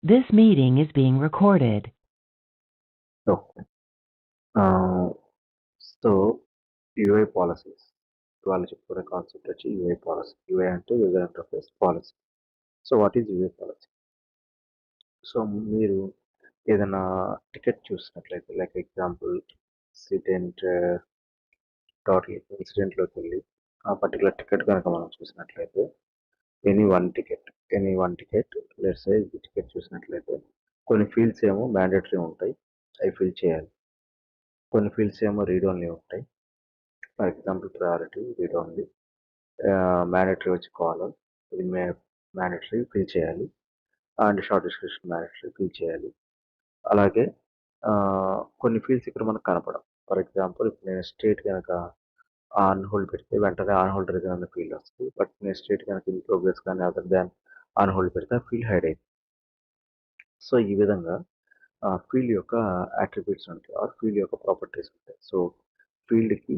This meeting is being recorded. Okay. ఆహ్, so, UI policies. వాళ్ళు చెప్పుకునే కాన్సెప్ట్ వచ్చి యూఐ పాలిసీ. యూఐ అంటే user interface policy. So, what is UI policy? So, మీరు ఏదైనా ticket చూసినట్లయితే లైక్ ఎగ్జాంపుల్ ఇన్సిడెంట్ ఇన్సిడెంట్‌లోకెళ్ళి ఆ పర్టిక్యులర్ టికెట్ గనక మనం చూసినట్లయితే any one ticket, let's say ఈ టికెట్ చూసినట్లయితే కొన్ని ఫీల్డ్స్ ఏమో మ్యాండేటరీ ఉంటాయి. అవి ఫిల్ చేయాలి. కొన్ని ఫీల్డ్స్ ఏమో రీడ్ ఓన్లీ ఉంటాయి. For example priority read only. Mandatory వచ్చి కాలమ్. ఇది మ్యాండేటరీ ఫిల్ చేయాలి. And short description mandatory fill చేయాలి. అలాగే కొన్ని ఫీల్డ్స్ ఇక్కడ మనకు కనపడవు. ఫర్ ఎగ్జాంపుల్ ఇప్పుడు నేను స్టేట్ గనక ఆన్ హోల్డ్ పెడితే వెంటనే ఆన్ హోల్డ్ రీజన్ అనే ఫీల్డ్ వస్తుంది. బట్ నేను స్టేట్ గనక ఇన్ ప్రోగ్రెస్ కానీ అదర్ దాన్ ఆన్ హోల్డ్ పెడితే ఆ ఫీల్డ్ హైడ్ అయితుంది. సో, ఈ విధంగా ఫీల్డ్ యొక్క అట్రిబ్యూట్స్ ఉంటాయి. ఆర్ ఫీల్డ్ యొక్క ప్రాపర్టీస్ ఉంటాయి. సో, ఫీల్డ్‌కి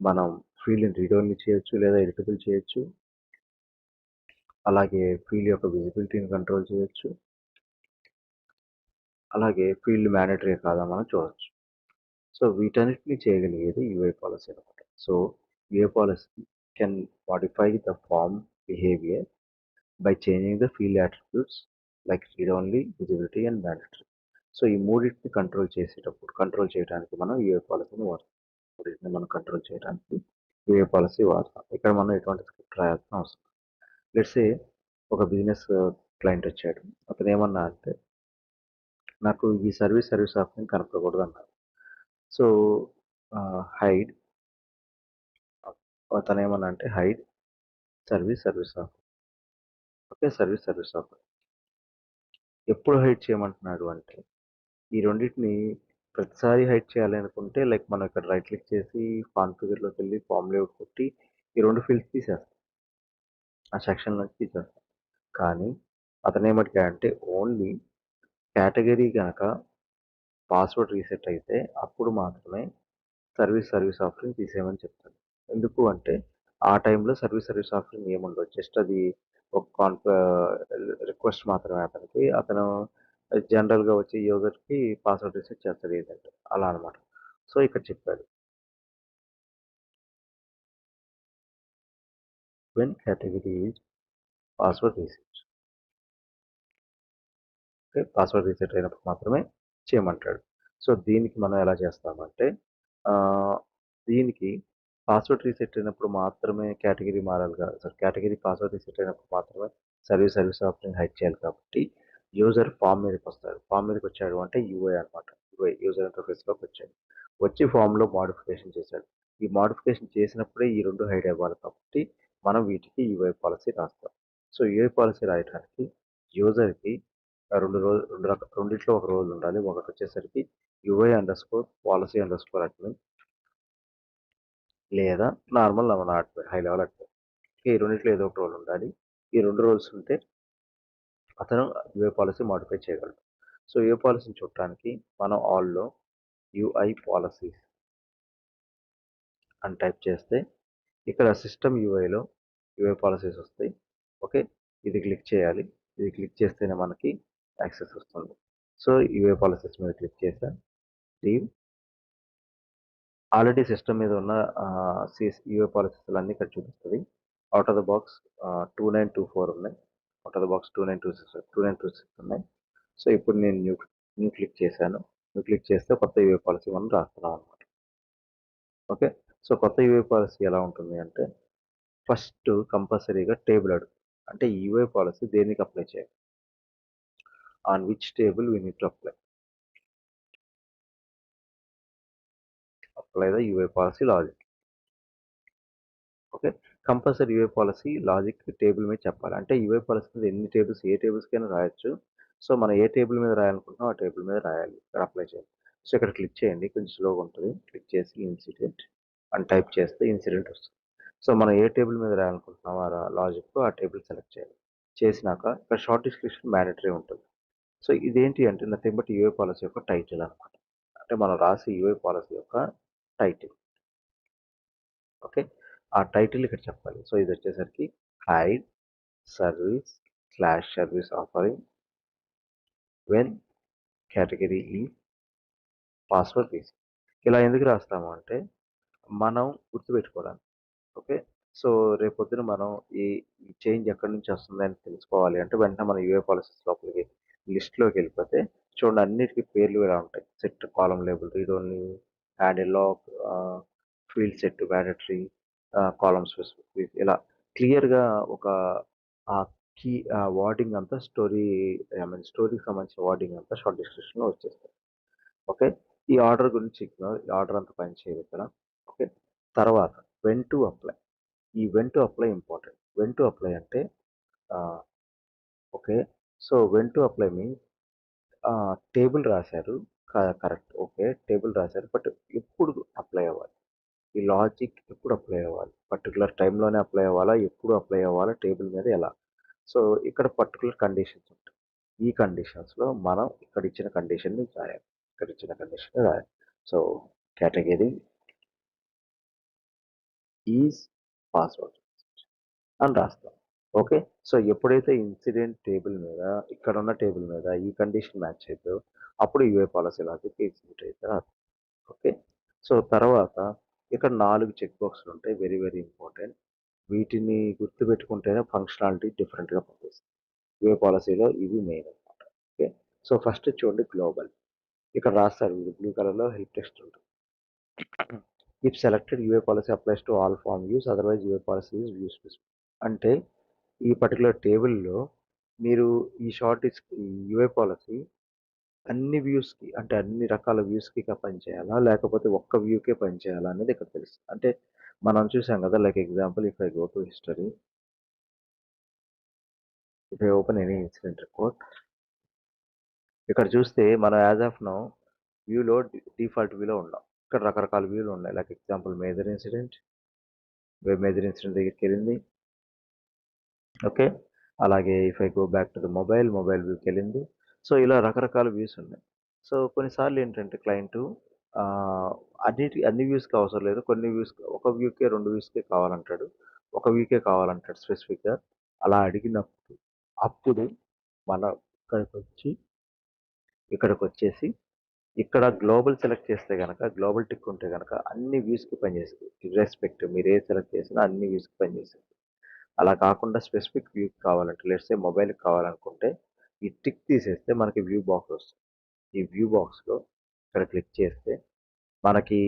మనం ఫీల్డ్‌ని రీడ్ ఓన్లీ చేయొచ్చు లేదా ఎడిటబుల్ చేయొచ్చు. అలాగే ఫీల్డ్ యొక్క విజిబిలిటీని కంట్రోల్ చేయొచ్చు. అలాగే ఫీల్డ్ మ్యాండేటరీ కాదా మనం చూడొచ్చు. సో, వీటన్నిటిని చేయగలిగేది యూఐ పాలిసీ అనమాట. So, UI policy can modify the form behaviour by changing the field attributes like read only, visibility and mandatory. So, ఈ మూడిటిని కంట్రోల్ చేయడానికి మనం యూఐ పాలిసీని వాడతాం. మూడిటిని మనం కంట్రోల్ చేయడానికి యూఐ పాలిసీ వాడతాం. ఇక్కడ మనం ఎటువంటి స్క్రిప్ట్ రాయాల్సిన అవసరం. లెట్స్ సే ఒక బిజినెస్ క్లయింట్ వచ్చాడు. అతను ఏమన్నా అంటే నాకు ఈ సర్వీస్ ఆఫరింగ్ కనపడకూడదు అన్నారు. సో, హైడ్ అతను ఏమన్నా అంటే hide service offer. Okay. Service offer. ఎప్పుడు హైడ్ చేయమంటున్నాడు అంటే ఈ రెండిటిని ప్రతిసారి హైడ్ చేయాలి అనుకుంటే లైక్ మనం ఇక్కడ రైట్ క్లిక్ చేసి కాన్ఫిగర్‌లోకి వెళ్లి ఫార్మ్ లేఅవుట్ కొట్టి ఈ 2 ఫీల్డ్స్ తీసేస్తాం. ఆ సెక్షన్ నుంచి తీసేస్తాం. కానీ అతనేమడిగాడంటే ఓన్లీ కేటగరీ గనక పాస్వర్డ్ రీసెట్ అయితే అప్పుడు మాత్రమే సర్వీస్ ఆఫరింగ్ తీసేయమని చెప్తాను. ఎందుకు అంటే ఆ టైంలో సర్వీస్ ఆఫరింగ్ ఏముండదు. జస్ట్ అది ఒక రిక్వెస్ట్ మాత్రమే అతనికి. అతను జనరల్‌గా వచ్చే యూజర్‌కి పాస్వర్డ్ రీసెట్ చేస్తాడు ఏదంటే అలా అనమాట. సో, ఇక్కడ చెప్పాడు. When category is password reset. Okay. Password reset అయినప్పుడు మాత్రమే చేయమంటాడు. సో, దీనికి మనం ఎలా చేస్తామంటే ఆహ్, దీనికి పాస్వర్డ్ రీసెట్ అయినప్పుడు మాత్రమే కేటగరీ మారాలి సారీ కేటగరీ పాస్వర్డ్ రీసెట్ అయినప్పుడు మాత్రమే సర్వీస్ ఆఫరింగ్ హైడ్ చేయాలి కాబట్టి యూజర్ ఫార్మ్ మీదకొస్తాడు. ఫార్మ్ మీదకొచ్చాడు అంటే యూఐ అనమాట. యూజర్ ఇంటర్ఫేస్‌లోకి వచ్చాడు. వచ్చి ఫార్మ్‌లో మోడిఫికేషన్ చేశాడు. ఈ మోడిఫికేషన్ చేసినప్పుడే ఈ 2 హైడ్ అవ్వాలి కాబట్టి మనం వీటికి యూఐ పాలిసీ రాస్తాం. సో, యూఐ పాలిసీ రాయడానికి యూజర్‌కి 2 రెండిట్లో ఒక రోల్ ఉండాలి. ఒకటొచ్చేసరికి UI_policy_admin లేదా నార్మల్ మన హై లెవెల్ అడ్మిన్. ఈ రెండిట్లో ఏదో ఒక రోల్ ఉండాలి. ఈ 2 రోల్స్ ఉంటే అతను యూఐ పాలిసీ మోడిఫై చేయగలడు. సో, యూఐ పాలిసీని చూడటానికి మనం ఆల్‌లో యూఐ పాలిసీస్ అని టైప్ చేస్తే ఇక్కడ సిస్టమ్ యూఐలో యూఐ పాలిసీస్ వస్తాయి. ఓకే. ఇది క్లిక్ చేయాలి. ఇది క్లిక్ చేస్తేనే మనకి యాక్సెస్ వస్తుంది. సో, యూఐ పాలిసీస్ మీద క్లిక్ చేశా. లీవ్ ఆల్రెడీ సిస్టమ్ మీద ఉన్న యూఐ పాలిసీస్ అన్నీ ఇక్కడ చూపిస్తది. ఔట్ ఆఫ్ ద బాక్స్ 2924 ఉన్నాయి. ఔట్ ఆఫ్ ద బాక్స్ 2926 ఉన్నాయి. సో, ఇప్పుడు నేను న్యూ క్లిక్ చేశాను. న్యూ క్లిక్ చేస్తే కొత్త యూఐ పాలిసీ మనం రాస్తున్నాం అనమాట. ఓకే. సో, కొత్త యూఐ పాలిసీ ఎలా ఉంటుంది అంటే ఫస్ట్ కంపల్సరీగా టేబుల్ అడుగుతుంది. అంటే ఈ యూఐ పాలిసీ దేనికి అప్లై చేయాలి? On which table we need to apply. Apply the UI policy logic. Okay. Compulsory UI policy logic table మీద చెప్పాలి. అంటే యూఐ పాలిసీ మీద ఎన్ని టేబుల్స్ ఏ టేబుల్స్‌కైనా రాయొచ్చు. సో, మనం ఏ టేబుల్ మీద రాయాలనుకుంటున్నామో ఆ టేబుల్ మీద రాయాలి. ఇక్కడ అప్లై చేయాలి. సో, ఇక్కడ క్లిక్ చేయండి. కొంచెం స్లోగా ఉంటది. క్లిక్ చేసి ఇన్సిడెంట్ అని టైప్ చేస్తే ఇన్సిడెంట్ వస్తుంది. సో, మనం ఏ టేబుల్ మీద రాయాలనుకుంటున్నామో లాజిక్ ఆ టేబుల్ సెలెక్ట్ చేయాలి. చేసినాక ఇక్కడ షార్ట్ డిస్క్రిప్షన్ మ్యాండేటరీ ఉంటుంది. సో, ఇదేంటి అంటే నథింగ్ బట్ యూఐ పాలిసీ యొక్క టైటిల్ అనమాట. అంటే మనం రాసే యూఐ పాలిసీ యొక్క టైటిల్. ఓకే. ఆ టైటిల్ ఇక్కడ చెప్పాలి. సో, ఇదొచ్చేసరికి hide service service offering when category is password is. ఇలా ఎందుకు రాస్తాము అంటే మనం గుర్తుపెట్టుకోవడానికి. ఓకే. సో, రేపొద్దున మనం ఈ ఈ చేంజ్ ఎక్కడి నుంచి వస్తుందని తెలుసుకోవాలి అంటే వెంటనే మన యూఏ పాలిసీస్ లోపలికి లిస్ట్‌లోకెళ్ళిపోతే చూడండి అన్నిటికి పేర్లు ఇలా ఉంటాయి. Set column label read only, add a lock, field set mandatory, column specific ఇలా క్లియర్‌గా ఒక వర్డింగ్ అంతా స్టోరీకి సంబంధించిన వర్డింగ్ అంతా షార్ట్ డిస్క్రిప్షన్‌లో వచ్చేస్తది. ఓకే. ఈ ఆర్డర్ గురించి ఇగ్నోర్. ఈ ఆర్డర్ అంతా పనిచేయదు ఇక్కడ. ఓకే. తర్వాత వెన్ టు అప్లై. ఈ when to apply important. When to apply అంటే ఆహ్, okay. So, when to apply means table రాశారు. కరెక్ట్. ఓకే. టేబుల్ రాశారు. బట్ ఎప్పుడు అప్లై అవ్వాలి? ఈ లాజిక్ ఎప్పుడు అప్లై అవ్వాలి? పర్టిక్యులర్ టైమ్‌లోనే అప్లై అవ్వాలా? ఎప్పుడు అప్లై అవ్వాలా? టేబుల్ మీద ఎలా? సో, ఇక్కడ పర్టిక్యులర్ కండిషన్స్ ఉంటాయి. ఈ కండిషన్స్‌లో మనం ఇక్కడ ఇచ్చిన కండిషన్‌ని రాయాలి. ఇక్కడ ఇచ్చిన కండిషన్‌ని రాయాలి. సో, కేటగరీ ఈజ్ పాస్వర్డ్ అని రాస్తాం. ఓకే. సో, ఎప్పుడైతే ఇన్సిడెంట్ టేబుల్ మీద ఇక్కడున్న టేబుల్ మీద ఈ కండిషన్ మ్యాచ్ అయిద్దో అప్పుడు యూఏ పాలిసీ లాజిక్ ఎగ్జిక్యూట్ అయిద్దని అర్థం. ఓకే. సో, తర్వాత ఇక్కడ 4 చెక్ బాక్స్‌లు ఉంటాయి. Very very important. వీటిని గుర్తుపెట్టుకుంటేనే ఫంక్షనాలిటీ డిఫరెంట్‌గా పనిచేస్తుంది. యూఏ పాలిసీలో ఇవి మెయిన్ అన్నమాట. ఓకే. సో, ఫస్ట్ చూడండి గ్లోబల్. ఇక్కడ రాస్తారు వీళ్ళు బ్లూ కలర్‌లో హెల్ప్ టెక్స్ట్ ఉంటుంది. If selected UI policy applies to all form views otherwise UI policy is view specific. అంటే ఈ పర్టిక్యులర్ టేబుల్‌లో మీరు ఈ ఈ యూఏ పాలిసీ అన్ని వ్యూస్‌కి అంటే అన్ని రకాల వ్యూస్‌కి పనిచేయాలా? లేకపోతే ఒక్క వ్యూకే పనిచేయాలా? అనేది ఇక్కడ తెలుస్తది. అంటే మనం చూసాం కదా! Like example if I go to history, if I open any incident report ఇక్కడ చూస్తే మనం యాస్ ఆఫ్ నౌ వ్యూలో డిఫాల్ట్ వ్యూలో ఉన్నాం. ఇక్కడ రకరకాల వ్యూలు ఉన్నాయి. Like example major incident, major incident దగ్గరికెళ్ళింది. ఓకే. అలాగే if I go back to the mobile వ్యూకెళ్ళింది. సో, ఇలా రకరకాల వ్యూస్ ఉన్నాయి. సో, కొన్నిసార్లు ఏంటంటే క్లయింటు ఆహ్, అన్ని వ్యూస్‌కి అవసరం లేదు. కొన్ని వ్యూస్‌కి ఒక వ్యూకే, 2 వ్యూస్‌కే కావాలంటాడు. ఒక వ్యూకే కావాలంటాడు స్పెసిఫిక్‌గా. అలా అడిగినప్పుడు అప్పుడు మనం ఇక్కడికొచ్చి ఇక్కడికొచ్చేసి ఇక్కడ గ్లోబల్ సెలెక్ట్ చేస్తే గనక గ్లోబల్ టిక్ ఉంటే గనక అన్ని వ్యూస్‌కి పనిచేస్తది. ఇర్రెస్పెక్టివ్ మీరు ఏది సెలెక్ట్ చేసినా అన్ని వ్యూస్‌కి పనిచేస్తది. అలా కాకుండా స్పెసిఫిక్ వ్యూ కావాలంటే లెట్స్ సే మొబైల్‌కి కావాలనుకుంటే ఈ టిక్ తీసేస్తే మనకి వ్యూ బాక్స్ వస్తుంది. ఈ వ్యూ బాక్స్‌లో ఇక్కడ క్లిక్ చేస్తే మనకి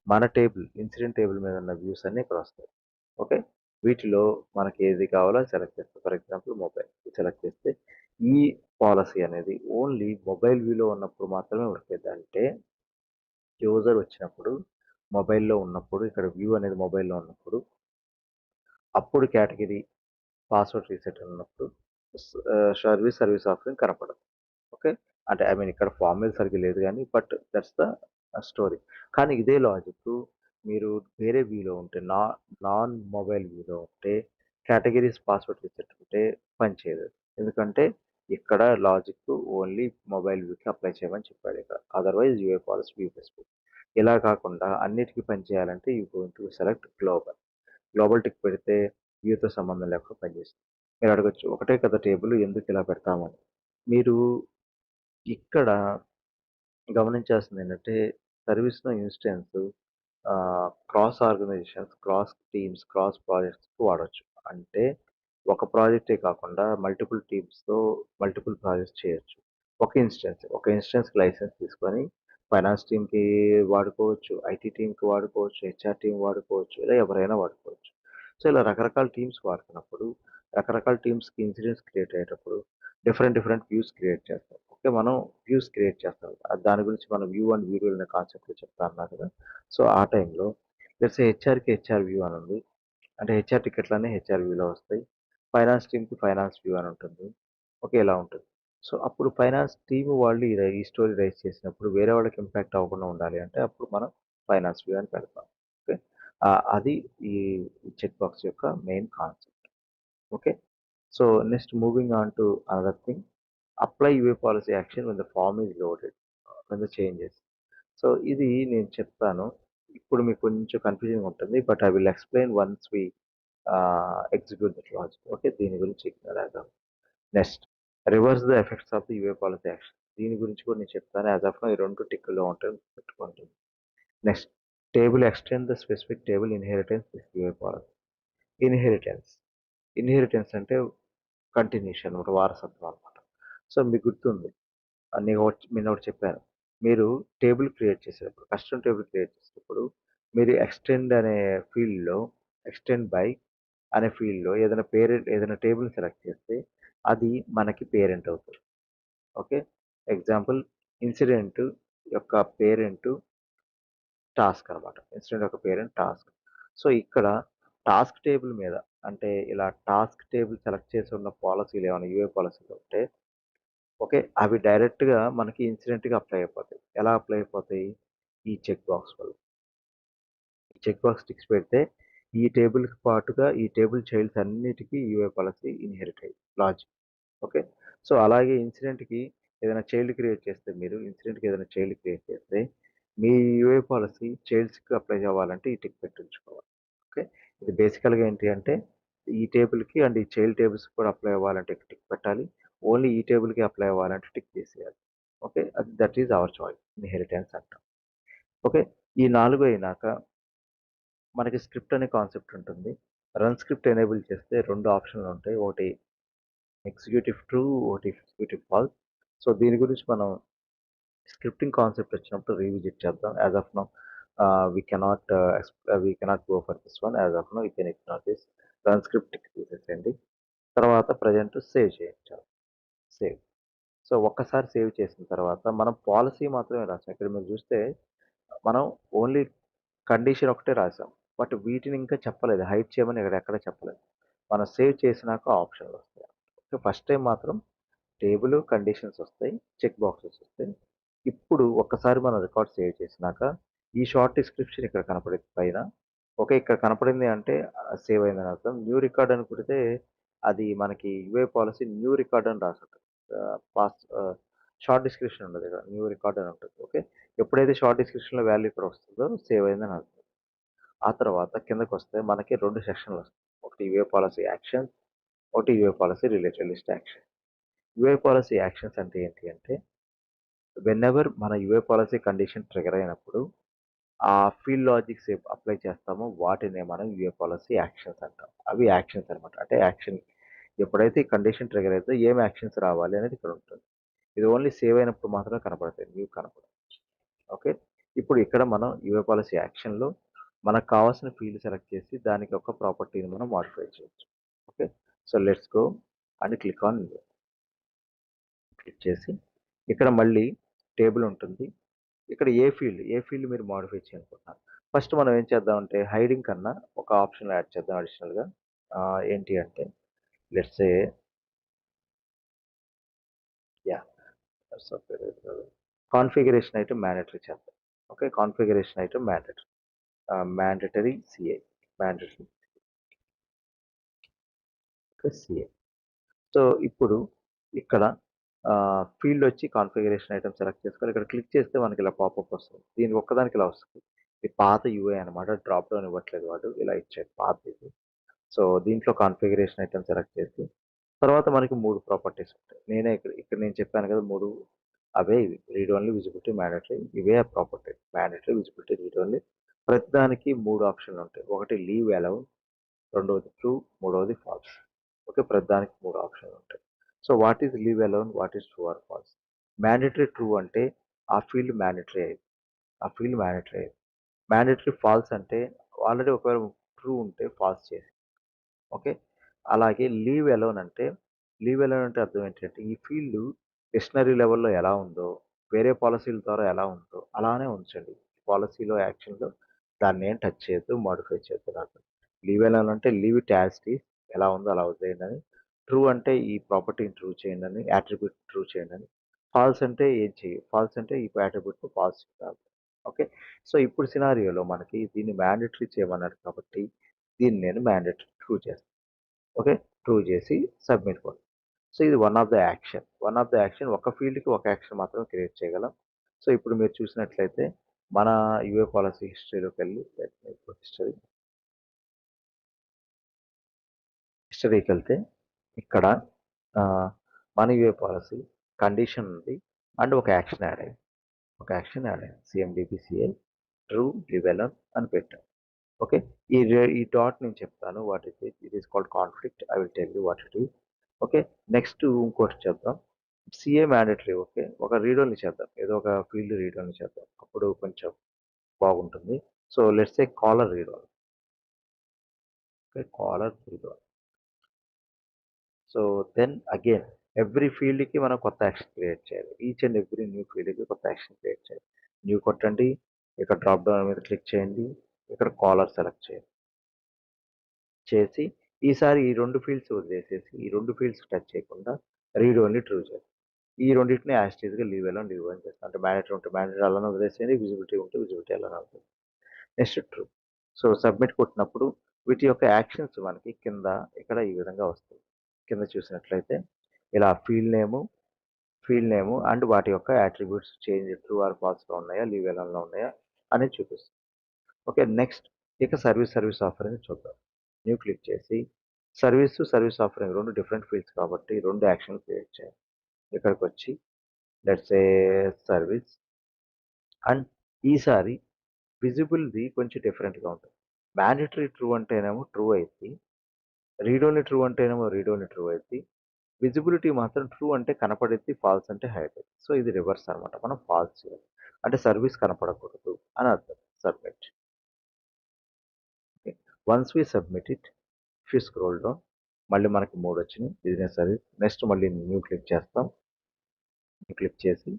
మన టేబుల్ ఇన్సిడెంట్ టేబుల్ మీద ఉన్న వ్యూస్ అన్నీ ఇక్కడ వస్తాయి. ఓకే. వీటిలో మనకి ఏది కావాలో అది సెలెక్ట్ చేస్తాం. ఫర్ ఎగ్జాంపుల్ మొబైల్ సెలెక్ట్ చేస్తే ఈ పాలిసీ అనేది ఓన్లీ మొబైల్ వ్యూలో ఉన్నప్పుడు మాత్రమే వర్క్ అయిద్ది. అంటే యూజర్ వచ్చినప్పుడు మొబైల్‌లో ఉన్నప్పుడు ఇక్కడ వ్యూ అనేది మొబైల్‌లో ఉన్నప్పుడు అప్పుడు కేటగిరీ పాస్వర్డ్ రీసెట్ అని ఉన్నప్పుడు సర్వీస్ ఆఫరింగ్ కనపడదు. ఓకే. అంటే ఇక్కడ ఫార్మ్ మీద సరిగ్గా లేదు గానీ బట్ దట్స్ ద స్టోరీ. కానీ ఇదే లాజిక్కు మీరు వేరే వ్యూలో ఉంటే నాన్ మొబైల్ వ్యూలో ఉంటే కేటగరీస్ పాస్వర్డ్ రీసెట్ ఉంటే పనిచేయదు. ఎందుకంటే ఇక్కడ లాజిక్కు ఓన్లీ మొబైల్ వ్యూకి అప్లై చేయమని చెప్పాడు ఇక్కడ. Otherwise UI policy view specific. ఇలా కాకుండా అన్నిటికి పనిచేయాలంటే you going to select global. Global tick పెడితే వ్యూతో సంబంధం లేకుండా పనిచేస్తుంది. మీరు అడగొచ్చు ఒకటే కదా టేబుల్ ఎందుకు ఇలా పెడతామని. మీరు ఇక్కడ గమనించాల్సిందేంటంటే సర్వీస్‌లో instance cross organisations, cross teams, cross ప్రాజెక్ట్స్‌కి వాడొచ్చు. అంటే ఒక ప్రాజెక్టే కాకుండా మల్టిపుల్ టీమ్స్‌తో మల్టిపుల్ ప్రాజెక్ట్స్ చేయొచ్చు. ఒక ఇన్‌స్టెన్స్‌కి లైసెన్స్ తీసుకొని ఫైనాన్స్ టీమ్‌కి వాడుకోవచ్చు, ఐటీ టీమ్‌కి వాడుకోవచ్చు, హెచ్ఆర్ టీమ్ వాడుకోవచ్చు. ఇలా ఎవరైనా వాడుకోవచ్చు. సో, ఇలా రకరకాల టీమ్స్ వాడుతున్నప్పుడు, రకరకాల టీమ్స్‌కి ఇన్సిడెంట్స్ క్రియేట్ అయ్యేటప్పుడు డిఫరెంట్ వ్యూస్ క్రియేట్ చేస్తాం. ఓకే. మనం వ్యూస్ క్రియేట్ చేస్తాం. దాని గురించి మనం వ్యూ అండ్ వ్యూ అనే కాన్సెప్ట్‌లో చెప్తా అన్నా కదా! సో, ఆ టైంలో లెట్స్ సే హెచ్ఆర్‌కి హెచ్ఆర్ వ్యూ అని ఉంది. అంటే హెచ్ఆర్ టికెట్లన్నీ హెచ్ఆర్ వ్యూలో వస్తాయి. ఫైనాన్స్ టీమ్‌కి ఫైనాన్స్ వ్యూ అని ఉంటుంది. ఓకే. ఇలా ఉంటుంది. సో, అప్పుడు ఫైనాన్స్ టీమ్ వాళ్ళు ఈ స్టోరీ రైజ్ చేసినప్పుడు వేరే వాళ్ళకి ఇంపాక్ట్ అవ్వకుండా ఉండాలి అంటే అప్పుడు మనం ఫైనాన్స్ వ్యూ అని పెడతాం. ఓకే. అది ఈ చెక్ బాక్స్ యొక్క main concept. Okay. So, next moving on to another thing. Apply UI policy action when the form is loaded. When the changes. So, ఇది నేను చెప్తాను. ఇప్పుడు మీకు కొంచెం కన్‌ఫ్యూజింగ్‌గా ఉంటుంది. But I will explain once we execute that logic. Okay. దీని గురించి రాద్దాం. Next reverse the effects of the UI policy action. దీని గురించి కూడా నేను చెప్తాను. యాజ్ ఆఫ్ నౌ ఈ 2 టిక్కుల్లో ఉంటాయి పెట్టుకోండి. Next table extend the specific table inheritance this UI policy. Inheritance. Inheritance అంటే కంటిన్యూషన్ అనమాట. వారసత్వం అనమాట. సో మీకు గుర్తుంది. నేనొకటి చెప్పాను. మీరు టేబుల్ క్రియేట్ చేసేటప్పుడు, కస్టమ్ టేబుల్ క్రియేట్ చేసేటప్పుడు మీరు ఎక్స్టెండ్ అనే ఫీల్డ్‌లో ఎక్స్టెండ్ బై అనే ఫీల్డ్‌లో ఏదైనా టేబుల్‌ని సెలెక్ట్ చేస్తే అది మనకి పేరెంట్ అవుతది. ఓకే. ఎగ్జాంపుల్ ఇన్సిడెంట్ యొక్క పేరెంట్ టాస్క్ అనమాట. ఇన్సిడెంట్ యొక్క పేరెంట్ టాస్క్. సో, ఇక్కడ టాస్క్ టేబుల్ మీద అంటే ఇలా టాస్క్ టేబుల్ సెలెక్ట్ చేసి ఉన్న పాలిసీలు ఏమైనా యూఏ పాలిసీలు ఉంటే ఓకే. అవి డైరెక్ట్‌గా మనకి ఇన్సిడెంట్‌గా అప్లై అయిపోతాయి. ఎలా అప్లై అయిపోతాయి? ఈ చెక్ బాక్స్ వల్ల. ఈ చెక్ బాక్స్ టిక్స్ పెడితే ఈ టేబుల్‌కి పాటుగా ఈ టేబుల్ చైల్డ్స్ అన్నిటికి యూఏ పాలిసీ ఇన్‌హెరిట్ అయ్యి లాజిక్. ఓకే. సో, అలాగే ఇన్సిడెంట్‌కి ఏదైనా చైల్డ్ క్రియేట్ చేస్తే మీరు ఇన్సిడెంట్‌కి ఏదైనా చైల్డ్ క్రియేట్ చేస్తే మీ యూఏ పాలిసీ చైల్డ్స్‌కి అప్లై అవ్వాలంటే ఈ టిక్ పెట్టి ఉంచుకోవాలి. ఓకే. ఇది బేసికల్‌గా ఏంటి అంటే ఈ టేబుల్‌కి అండ్ ఈ చైల్డ్ టేబుల్స్‌కి కూడా అప్లై అవ్వాలంటే టిక్ పెట్టాలి. ఓన్లీ ఈ టేబుల్‌కి అప్లై అవ్వాలంటే టిక్ తీసేయాలి. Okay. That is our choice. Inheritance అంటాం. ఓకే. ఈ 4 అయినాక మనకి స్క్రిప్ట్ అనే కాన్సెప్ట్ ఉంటుంది. రన్ స్క్రిప్ట్ ఎనేబుల్ చేస్తే 2 ఆప్షన్‌లు ఉంటాయి. ఒకటి ఎగ్జిక్యూటివ్ ట్రూ, ఒకటి ఎగ్జిక్యూటివ్ ఫాల్స్. సో, దీని గురించి మనం స్క్రిప్టింగ్ కాన్సెప్ట్ వచ్చినప్పుడు రీవిజిట్ చేద్దాం. As of now we cannot go for this one. As of now you can ignore this. Run script తీసేసేయండి. తర్వాత ప్రెజెంట్ సేవ్ చేయించాలి. సేవ్. సో, ఒక్కసారి సేవ్ చేసిన తర్వాత మనం పాలిసీ మాత్రమే రాసాం. ఇక్కడ మీరు చూస్తే మనం ఓన్లీ కండిషన్ ఒకటే రాసాం. బట్ వీటిని ఇంకా చెప్పలేదు. హైడ్ చేయమని ఇక్కడ ఎక్కడ చెప్పలేదు. మనం సేవ్ చేసినాక ఆప్షన్‌లొస్తాయి. సో, ఫస్ట్ టైమ్ మాత్రం టేబుల్, కండిషన్స్ వస్తాయి. చెక్ బాక్సెస్ వస్తాయి. ఇప్పుడు ఒక్కసారి మనం రికార్డ్ సేవ్ చేసినాక ఈ షార్ట్ డిస్క్రిప్షన్ ఇక్కడ కనపడిద్ది పైన. ఓకే. ఇక్కడ కనపడింది అంటే సేవ్ అయిందని అర్థం. న్యూ రికార్డ్ అని కొడితే అది మనకి యూఏ పాలిసీ న్యూ రికార్డ్ అని రాసుంటది. షార్ట్ డిస్క్రిప్షన్ ఉండదు ఇక్కడ. న్యూ రికార్డ్ అని ఉంటుంది. ఓకే. ఎప్పుడైతే షార్ట్ డిస్క్రిప్షన్‌లో వాల్యూ ఇక్కడ వస్తుందో సేవ్ అయిందని అర్థం. ఆ తర్వాత కిందకొస్తే మనకి 2 సెక్షన్‌లొస్తాయి. ఒకటి యూఏ పాలిసీ యాక్షన్స్, ఒకటి UI policy related list action. UI policy actions అంటే ఏంటి అంటే వెనెవర్ మన యూఏ పాలిసీ కండిషన్ ట్రిగ్గర్ అయినప్పుడు ఆ ఫీల్డ్ లాజిక్స్ అప్లై చేస్తామో వాటినే మనం యూఏ పాలిసీ యాక్షన్స్ అంటాం. అవి యాక్షన్స్ అనమాట. అంటే యాక్షన్ ఎప్పుడైతే ఈ కండిషన్ ట్రిగ్గర్ అయిద్దో ఏం యాక్షన్స్ రావాలి అనేది ఇక్కడ ఉంటుంది. ఇది ఓన్లీ సేవ్ అయినప్పుడు మాత్రమే కనపడతాయి. న్యూ కనపడవు. ఓకే. ఇప్పుడు ఇక్కడ మనం యూఏ పాలిసీ యాక్షన్‌లో మనకు కావాల్సిన ఫీల్డ్ సెలెక్ట్ చేసి దానికి ఒక ప్రాపర్టీని మనం మోడిఫై చేయొచ్చు. Okay. So, let's go and click on new. Click చేసి ఇక్కడ మళ్ళీ టేబుల్ ఉంటుంది. ఇక్కడ ఏ ఫీల్డ్ మీరు మోడిఫై చేయాలనుకుంటున్నారు. ఫస్ట్ మనం ఏం చేద్దామంటే హైడింగ్ కన్నా ఒక ఆప్షన్ యాడ్ చేద్దాం అడిషనల్‌గా. ఏంటి అంటే let's say yeah! So, configuration item mandatory చేద్దాం. Okay. Configuration item mandatory. Mandatory CI. Mandatory CI. So, ఇప్పుడు ఇక్కడ ఫీల్డ్ వచ్చి కాన్ఫిగరేషన్ ఐటెమ్ సెలెక్ట్ చేసుకోవాలి. ఇక్కడ క్లిక్ చేస్తే మనకి ఇలా పాపప్ వస్తుంది. దీనికి ఒక్కదానికి ఇలా వస్తుంది. ఇది పాత యూఐ అనమాట. డ్రాప్ డౌన్ ఇవ్వట్లేదు వాడు. ఇలా ఇచ్చాడు పాతది. సో, దీంట్లో కాన్ఫిగరేషన్ ఐటెమ్ సెలెక్ట్ చేసి తర్వాత మనకి 3 ప్రాపర్టీస్ ఉంటాయి. ఇక్కడ నేను చెప్పాను కదా! 3 అవే ఇవి. Read only, visibility, mandatory. ఇవే ఆ property. Mandatory, visibility, read only. ప్రతిదానికి 3 ఆప్షన్‌లు ఉంటాయి. ఒకటి లీవ్ అలౌ, రెండోది ట్రూ, మూడోది ఫాల్స్. ఓకే. ప్రతిదానికి 3 ఆప్షన్‌లు ఉంటాయి. So, what is leave alone? What is true or false? Mandatory true అంటే ఆ ఫీల్డ్ మ్యాండేటరీ అయ్యింది. ఆ ఫీల్డ్ మ్యాండేటరీ అయ్యింది. మ్యాండేటరీ ఫాల్స్ అంటే ఆల్రెడీ ఒకవేళ ట్రూ ఉంటే ఫాల్స్ చేసి ఓకే. అలాగే లీవ్ అలోన్ అంటే అర్థం ఏంటంటే ఈ ఫీల్డ్ డిక్షనరీ లెవెల్‌లో ఎలా ఉందో, వేరే పాలిసీల ద్వారా ఎలా ఉందో అలానే ఉంచండి. పాలిసీలో, యాక్షన్‌లో దాన్నేం టచ్ చేయొద్దు, మోడిఫై చేయొద్దు అని అర్థం. లీవ్ అలోన్ అంటే leave it as it is ఎలా ఉందో అలా వదిలేయండని. ట్రూ అంటే ఈ ప్రాపర్టీని ట్రూ చేయండని, యాట్రిబ్యూట్ ట్రూ చేయండని. ఫాల్స్ అంటే ఏం చెయ్యు. ఫాల్స్ అంటే ఈ యాట్రిబ్యూట్‌ని ఫాల్స్ చేయాలి. ఓకే. సో, ఇప్పుడు సినారియోలో మనకి దీన్ని మ్యాండేటరీ చేయమన్నాడు కాబట్టి దీన్ని నేను మ్యాండేటరీ ట్రూ చేస్తాను. ఓకే. ట్రూ చేసి సబ్మిట్ కొడతాం. సో, ఇది one of the action. One of the action ఒక ఫీల్డ్‌కి ఒక యాక్షన్ మాత్రమే క్రియేట్ చేయగలం. సో, ఇప్పుడు మీరు చూసినట్లయితే మన యూఏ పాలిసీ హిస్టరీలోకెళ్ళి హిస్టరీకెళ్తే ఇక్కడ ఆహ్, మన యూఏ పాలసీ కండిషన్ ఉంది అండ్ ఒక యాక్షన్ యాడ్ అయింది. CMDPCA ట్రూ లివెలన్ అని పెట్టాం. ఓకే, ఈ డాట్ నేను చెప్తాను what it is called conflict. I will tell you what it is. Okay, next ఇంకోటి చెప్దాం. CA mandatory. ఓకే, ఒక రీడ్ ఓన్లీ చేద్దాం, ఏదో ఒక ఫీల్డ్ రీడ్ ఓన్లీ చేద్దాం, అప్పుడు కొంచెం బాగుంటుంది. So let's say caller read only. Okay, caller read only. So then again every ఫీల్డ్కి మనం కొత్త యాక్షన్ క్రియేట్ చేయాలి. ఈచ్ అండ్ ఎవ్రీ న్యూ ఫీల్డ్కి కొత్త యాక్షన్ క్రియేట్ చేయాలి. న్యూ కొట్టండి, ఇక్కడ డ్రాప్ డౌన్ మీద క్లిక్ చేయండి, ఇక్కడ కాలర్ సెలెక్ట్ చేయండి. చేసి ఈసారి ఈ 2 ఫీల్డ్స్ వదిలేసేసి ఈ 2 ఫీల్డ్స్ టచ్ చేయకుండా రీడ్ ఓన్లీ ట్రూ చేయాలి. ఈ రెండింటిని యాజ్ ఇట్ ఈస్‌గా లీవ్ అలోన్ చేస్తాం. అంటే మ్యాండేటరీ ఉంటే మ్యాండేటరీ అలానే వదిలేసేయండి, విజిబిలిటీ ఉంటే విజిబిలిటీ అలానే ఉంటుంది. Next true. సో సబ్మిట్ కొట్టినప్పుడు వీటి యొక్క యాక్షన్స్ మనకి కింద ఇక్కడ ఈ విధంగా వస్తాయి. కింద చూసినట్లయితే ఇలా ఫీల్డ్ నేము అండ్ వాటి యొక్క యాట్రిబ్యూట్స్ చేంజ్ ట్రూ ఆర్ ఫాల్స్‌గా ఉన్నాయా, లీవ్ అలోన్‌లో ఉన్నాయా అనేది చూపిస్తుంది. ఓకే, నెక్స్ట్ ఇక సర్వీస్ ఆఫరింగ్ చూద్దాం. న్యూ క్లిక్ చేసి సర్వీస్ ఆఫరింగ్ 2 డిఫరెంట్ ఫీల్డ్స్ కాబట్టి 2 యాక్షన్ క్రియేట్ చేయాలి. ఇక్కడికి వచ్చి లెట్స్ సే సర్వీస్ అండ్ ఈసారి విజిబుల్‌ది కొంచెం డిఫరెంట్‌గా ఉంటుంది. మ్యాండేటరీ ట్రూ అంటేనేమో ట్రూ అయిద్ది. రీడ్ ఓన్లీ ట్రూ అంటేనేమో రీడ్ ఓన్లీ ట్రూ అయిద్ది. విజిబిలిటీ మాత్రం ట్రూ అంటే కనపడిద్ది, ఫాల్స్ అంటే హైడ్ అయిద్ది. సో ఇది రివర్స్ అనమాట. మనం ఫాల్స్ చేయాలి. అంటే సర్వీస్ కనపడకూడదు అని అర్థం. Submit. Okay. Once we submit it, if you scroll down మళ్ళీ మనకి 3 వచ్చినాయి. Business service. నెక్స్ట్ మళ్ళీ న్యూ క్లిక్ చేస్తాం. క్లిక్ చేసి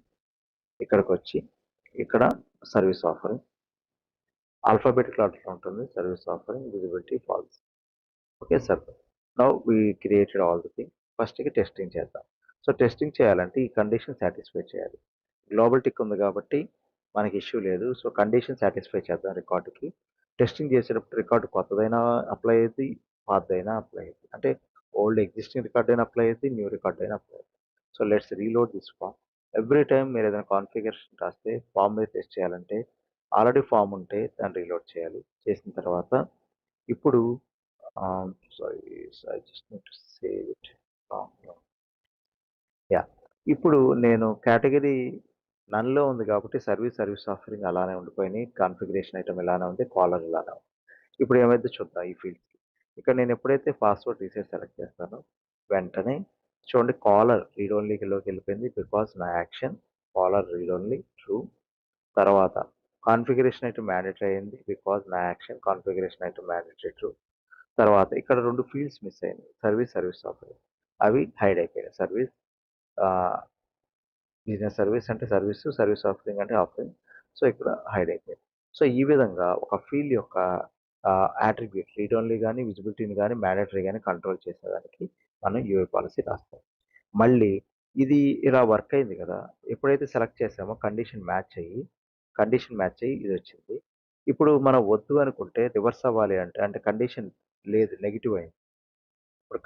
ఇక్కడికి వచ్చి ఇక్కడ సర్వీస్ ఆఫరింగ్ ఆల్ఫాబెటికల్ ఆర్డర్లో ఉంటుంది. Service offering visibility false. Okay sir. Now we created all the thing. ఫస్ట్‌కి టెస్టింగ్ చేద్దాం. సో టెస్టింగ్ చేయాలంటే ఈ కండిషన్ సాటిస్ఫై చేయాలి. గ్లోబల్ టిక్ ఉంది కాబట్టి మనకి ఇష్యూ లేదు. సో కండిషన్ సాటిస్ఫై చేద్దాం రికార్డ్‌కి. టెస్టింగ్ చేసేటప్పుడు రికార్డ్ కొత్తదైనా అప్లై అయిద్ది, పాతదైనా అప్లై అయిద్ది. అంటే ఓల్డ్ ఎగ్జిస్టింగ్ రికార్డ్ అయినా అప్లై అయిద్ది, న్యూ రికార్డ్ అయినా అప్లై అయిద్ది. So let's reload this form. Every time మీరు ఏదైనా కాన్ఫిగరేషన్ రాస్తే ఫార్మ్ మీద టెస్ట్ చేయాలంటే ఆల్రెడీ ఫార్మ్ ఉంటే దాన్ని రీలోడ్ చేయాలి. చేసిన తర్వాత ఇప్పుడు sorry, I just need to save it. Yeah! ఇప్పుడు నేను కేటగరీ నన్‌లో ఉంది కాబట్టి సర్వీస్ ఆఫరింగ్ అలానే ఉండిపోయినాయి. కాన్ఫిగరేషన్ ఐటెమ్ ఇలానే ఉంది. కాలర్ ఇలానే ఉంది. ఇప్పుడు ఏమైద్దో చూద్దాం ఈ ఫీల్డ్స్‌కి. ఇక్కడ నేను ఎప్పుడైతే పాస్వర్డ్ రీసెట్ సెలెక్ట్ చేస్తానో వెంటనే చూడండి కాలర్ రీడ్ ఓన్లీలోకి వెళ్ళిపోయింది. బికాజ్ నా action caller read only true. తర్వాత కాన్ఫిగరేషన్ ఐటెమ్ మ్యాండేటరీ అయింది. బికాజ్ నా action configuration item mandatory true. తర్వాత ఇక్కడ 2 ఫీల్డ్స్ మిస్ అయినాయి. Service offering. అవి హైడ్ అయిపోయినాయి. బిజినెస్ సర్వీస్ అంటే సర్వీస్ ఆఫరింగ్ అంటే ఆఫరింగ్. సో ఇక్కడ హైడ్ అయిపోయింది. సో ఈ విధంగా ఒక ఫీల్డ్ యొక్క యాట్రిబ్యూట్ రీడ్ ఓన్లీ గాని, విజిబిలిటీని గాని, మ్యాండేటరీ గాని కంట్రోల్ చేసేదానికి మనం యూఐ పాలసీ రాస్తాం. మళ్ళీ ఇది ఇలా వర్క్ అయింది కదా! ఎప్పుడైతే సెలెక్ట్ చేసామో కండిషన్ మ్యాచ్ అయ్యి ఇదొచ్చింది. ఇప్పుడు మనం వద్దు అనుకుంటే రివర్స్ అవ్వాలి అంటే కండిషన్ లేదు, నెగెటివ్ అయింది. ఇప్పుడు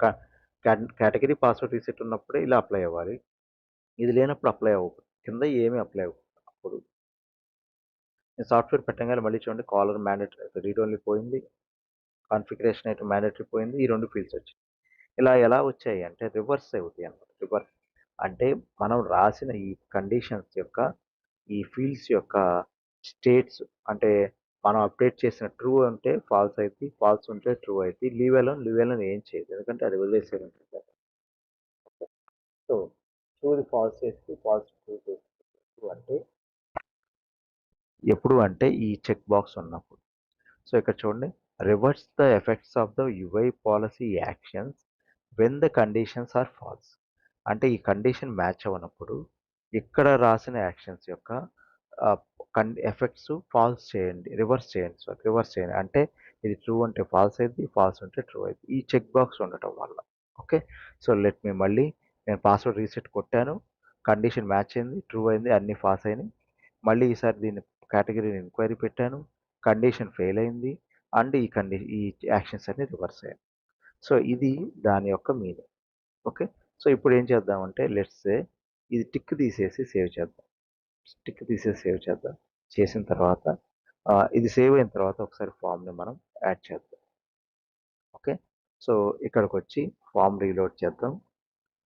కేటగిరీ పాస్వర్డ్ రీసెట్ ఉన్నప్పుడే ఇలా అప్లై అవ్వాలి. ఇది లేనప్పుడు అప్లై అవ్వదు. కింద ఏమి అప్లై అవ్వదు. అప్పుడు నేను సాఫ్ట్‌వేర్ పెట్టంగానే మళ్ళీ చూడండి కాలర్ మ్యాండేటరీ రీడ్ ఓన్లీ పోయింది. కాన్ఫిగరేషన్ ఐటెమ్ మ్యాండేటరీ పోయింది. ఈ 2 ఫీల్డ్స్ వచ్చాయి. ఇలా ఎలా వచ్చాయి అంటే రివర్స్ అవుతాయి అన్నమాట. రివర్స్ అంటే మనం రాసిన ఈ కండిషన్స్ యొక్క ఈ ఫీల్డ్స్ యొక్క స్టేట్స్ అంటే మనం అప్డేట్ చేసిన ట్రూ అంటే ఫాల్స్ అయిద్ది. ఫాల్స్ ఉంటే ట్రూ అయిద్ది. లీవ్ అలోన్ ఏం చేయదు. ఎందుకంటే అది వదిలేసేది ఉంటుంది కదా! సో ట్రూది ఫాల్స్ చేసి ఫాల్స్ ట్రూ చేసి అంటే ఎప్పుడు అంటే ఈ చెక్ బాక్స్ ఉన్నప్పుడు. సో ఇక్కడ చూడండి reverse the effects of the UI policy actions when the conditions are false. అంటే ఈ కండిషన్ మ్యాచ్ అవ్వనప్పుడు ఇక్కడ రాసిన యాక్షన్స్ యొక్క ఎఫెక్ట్స్ ఫాల్స్ చేయండి, రివర్స్ చేయండి. అంటే ఇది ట్రూ అంటే ఫాల్స్ అయింది, ఫాల్స్ ఉంటే ట్రూ అయింది. ఈ చెక్ బాక్స్ ఉండటం వల్ల. ఓకే, సో లెట్ మీ మళ్ళీ నేను పాస్వర్డ్ రీసెట్ కొట్టాను, కండిషన్ మ్యాచ్ అయింది, ట్రూ అయింది, అన్ని పాస్ అయినాయి. మళ్ళీ ఈసారి దీన్ని కేటగిరీని ఎంక్వైరీ పెట్టాను, కండిషన్ ఫెయిల్ అయింది అండ్ ఈ యాక్షన్స్ అన్ని రివర్స్ అయ్యాయి. సో ఇది దాని యొక్క మీనింగ్. ఓకే, సో ఇప్పుడు ఏం చేద్దామంటే లెట్స్ సే ఇది టిక్ తీసేసి సేవ్ చేద్దాం. సేవ్ చేద్దాం. చేసిన తర్వాత ఇది సేవ్ అయిన తర్వాత ఒకసారి ఫామ్‌ని మనం యాడ్ చేద్దాం. ఓకే, సో ఇక్కడికొచ్చి ఫామ్ రీలోడ్ చేద్దాం.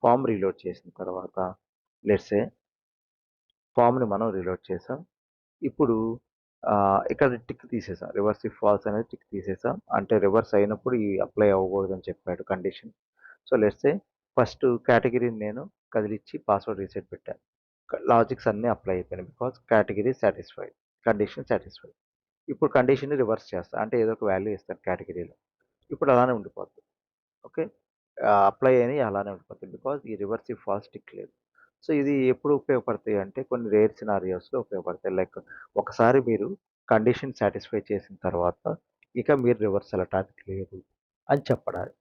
ఫార్మ్ రీలోడ్ చేసిన తర్వాత లెట్స్ సే ఫార్మ్‌ని మనం రీలోడ్ చేసాం. ఇప్పుడు ఇక్కడ టిక్ తీసేసాం. రివర్స్ ఇఫ్ ఫాల్స్ అనేది టిక్ తీసేసాం. అంటే రివర్స్ అయినప్పుడు ఈ అప్లై అవ్వకూడదని చెప్పాడు condition. So, let's say first కేటగరీని నేను కదిలిచ్చి పాస్వర్డ్ రీసెట్ పెట్టాను. లాజిక్స్ అన్నీ అప్లై అయిపోయినాయి. బికాజ్ కేటగరీ సాటిస్ఫైడ్. Condition satisfied. ఇప్పుడు కండిషన్‌ని రివర్స్ చేస్తా. అంటే ఏదో ఒక వాల్యూ ఇస్తాను కేటగరీలో. ఇప్పుడు అలానే ఉండిపోద్ది. ఓకే. అప్లై అయినయి అలానే ఉండిపోతాయి. బికాజ్ ఈ రివర్స్ ఇఫ్ ఫాల్స్ టిక్ లేదు. సో, ఇది ఎప్పుడు ఉపయోగపడతాయి అంటే కొన్ని రేర్ సినారియోస్‌లో ఉపయోగపడతాయి. లైక్ ఒకసారి మీరు కండిషన్ సాటిస్ఫై చేసిన తర్వాత ఇక మీరు రివర్స్ వెళ్ళటానికి లేదు అని చెప్పడానికి.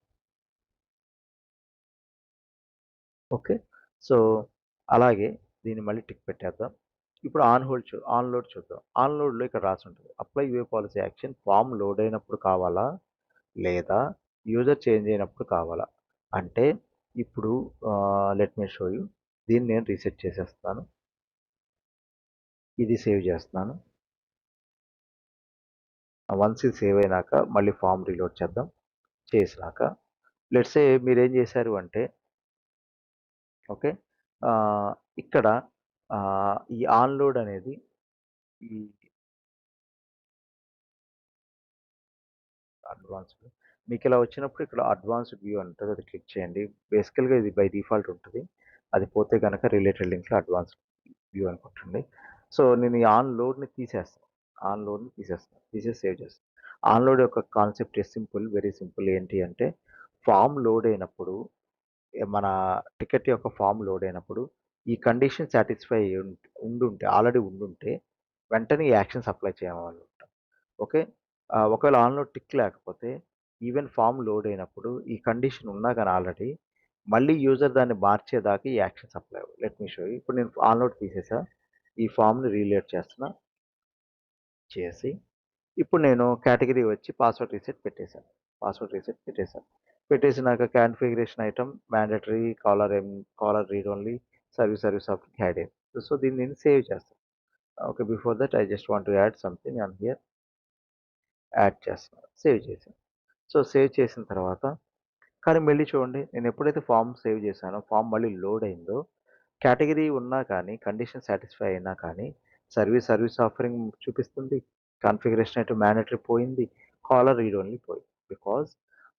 ఓకే. సో, అలాగే దీన్ని మళ్ళీ టిక్ పెట్టేద్దాం. ఇప్పుడు ఆన్ లోడ్ చూద్దాం. ఆన్ లోడ్‌లో ఇక్కడ రాసుంటది. Apply UI policy action form load అయినప్పుడు కావాలా? లేదా యూజర్ చేంజ్ అయినప్పుడు కావాలా? అంటే ఇప్పుడు లెట్ మీ షో యూ. దీన్ని నేను రీసెట్ చేసేస్తాను. ఇది సేవ్ చేస్తున్నాను. వన్స్ ఇది సేవ్ అయినాక మళ్ళీ ఫార్మ్ రీలోడ్ చేద్దాం. చేసినాక లెట్స్ సే మీరేం చేశారు అంటే ఓకే. ఇక్కడ ఈ ఆన్ లోడ్ అనేది ఈ అడ్వాన్స్‌డ్ మీకిలా వచ్చినప్పుడు ఇక్కడ అడ్వాన్స్‌డ్ వ్యూ అని ఉంటది. అది క్లిక్ చేయండి. బేసికల్‌గా ఇది బై డిఫాల్ట్ ఉంటది. అది పోతే గనక రిలేటెడ్ లింక్‌లో అడ్వాన్స్‌డ్ వ్యూ అని కొట్టండి. సో, నేను ఈ ఆన్ లోడ్‌ని తీసేస్తాను. ఆన్ లోడ్‌ని తీసేస్తాను. తీసేసి సేవ్ చేస్తాను. ఆన్ లోడ్ యొక్క concept is simple. Very simple. ఏంటి అంటే ఫార్మ్ లోడ్ అయినప్పుడు మన టికెట్ యొక్క ఫార్మ్ లోడ్ అయినప్పుడు ఈ కండిషన్ సాటిస్ఫై ఉండుంటే ఆల్రెడీ ఉండుంటే వెంటనే ఈ యాక్షన్స్ అప్లై చేయమనమాట. ఓకే. ఒకవేళ ఆన్‌లో టిక్ లేకపోతే ఈవెన్ ఫార్మ్ లోడ్ అయినప్పుడు ఈ కండిషన్ ఉన్నా గాని ఆల్రెడీ మళ్ళీ యూజర్ దాన్ని మార్చేదాకా ఈ యాక్షన్స్ అప్లై అవ్వవు. Let me show you. ఇప్పుడు నేను ఆన్‌లోడ్ తీసేసా. ఈ ఫార్మ్‌ని రీలోడ్ చేస్తున్నా. చేసి ఇప్పుడు నేను కేటగరీ వచ్చి పాస్వర్డ్ రీసెట్ పెట్టేసాను. పాస్వర్డ్ రీసెట్ పెట్టేసాను. పెట్టేసినాక configuration item mandatory caller read only service of had in. So, దీన్ని నేను సేవ్ చేస్తాను. Okay. Before that I just want to add something on here. Add చేస్తున్నాను. సేవ్ చేశాను. సో, సేవ్ చేసిన తర్వాత కానీ మళ్ళీ చూడండి నేను ఎప్పుడైతే ఫార్మ్ సేవ్ చేశానో ఫార్మ్ మళ్ళీ లోడ్ అయిందో కేటగరీ ఉన్నా కానీ కండిషన్ సాటిస్ఫై అయినా కానీ సర్వీస్ ఆఫరింగ్ చూపిస్తుంది. కాన్ఫిగరేషన్ అయితే మ్యాండేటరీ పోయింది. కాలర్ రీడ్ ఓన్లీ పోయింది. బికాజ్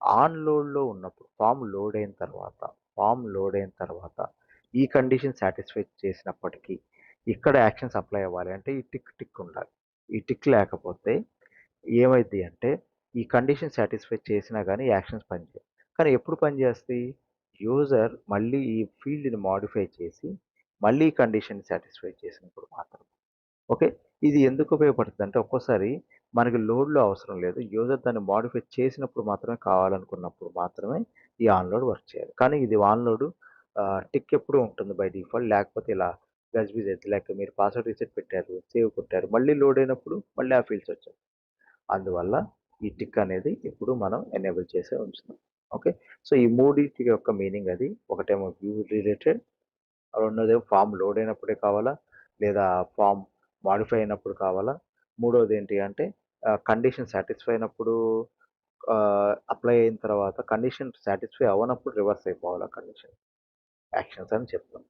ఆన్ లోడ్‌లో ఉన్నప్పుడు ఫార్మ్ లోడ్ అయిన తర్వాత ఈ కండిషన్ సాటిస్ఫై చేసినప్పటికీ ఇక్కడ యాక్షన్స్ అప్లై అవ్వాలి అంటే ఈ టిక్ ఉండాలి. ఈ టిక్ లేకపోతే ఏమైద్ది అంటే ఈ కండిషన్ సాటిస్ఫై చేసినా గానీ యాక్షన్స్ పనిచేయవు. కానీ ఎప్పుడు పనిచేస్తాయి? యూజర్ మళ్ళీ ఈ ఫీల్డ్‌ని మోడిఫై చేసి మళ్ళీ కండిషన్ సాటిస్ఫై చేసినప్పుడు మాత్రం. ఓకే. ఇది ఎందుకు ఉపయోగపడుతుందంటే ఒక్కోసారి మనకి లోడ్‌లో అవసరం లేదు. యూజర్ దాన్ని మోడిఫై చేసినప్పుడు మాత్రమే కావాలనుకున్నప్పుడు మాత్రమే ఈ ఆన్ లోడ్ వర్క్ చేయాలి. కానీ ఇది ఆన్ లోడ్ టిక్ ఎప్పుడూ ఉంటుంది బై డిఫాల్ట్. లేకపోతే ఇలా గజిబిజి అయిద్ది. లైక్ మీరు పాస్వర్డ్ రీసెట్ పెట్టారు, సేవ్ కొట్టారు. మళ్ళీ లోడ్ అయినప్పుడు మళ్ళీ ఆ ఫీల్డ్స్ వచ్చాయి. అందువల్ల ఈ టిక్ అనేది ఎప్పుడు మనం ఎనేబుల్ చేసే ఉంచుతాం. ఓకే. సో, ఈ మూడిటి యొక్క మీనింగ్ అది. ఒకటేమో వ్యూ రిలేటెడ్, రెండోదేమో ఫార్మ్ లోడ్ అయినప్పుడే కావాలా? లేదా ఫార్మ్ మోడిఫై అయినప్పుడు కావాలా? మూడోది ఏంటి అంటే కండిషన్ సాటిస్ఫై అయినప్పుడు అప్లై అయిన తర్వాత కండిషన్ సాటిస్ఫై అవ్వనప్పుడు రివర్స్ అయిపోవాలా కండిషన్. యాక్షన్స్ అని చెప్తాం.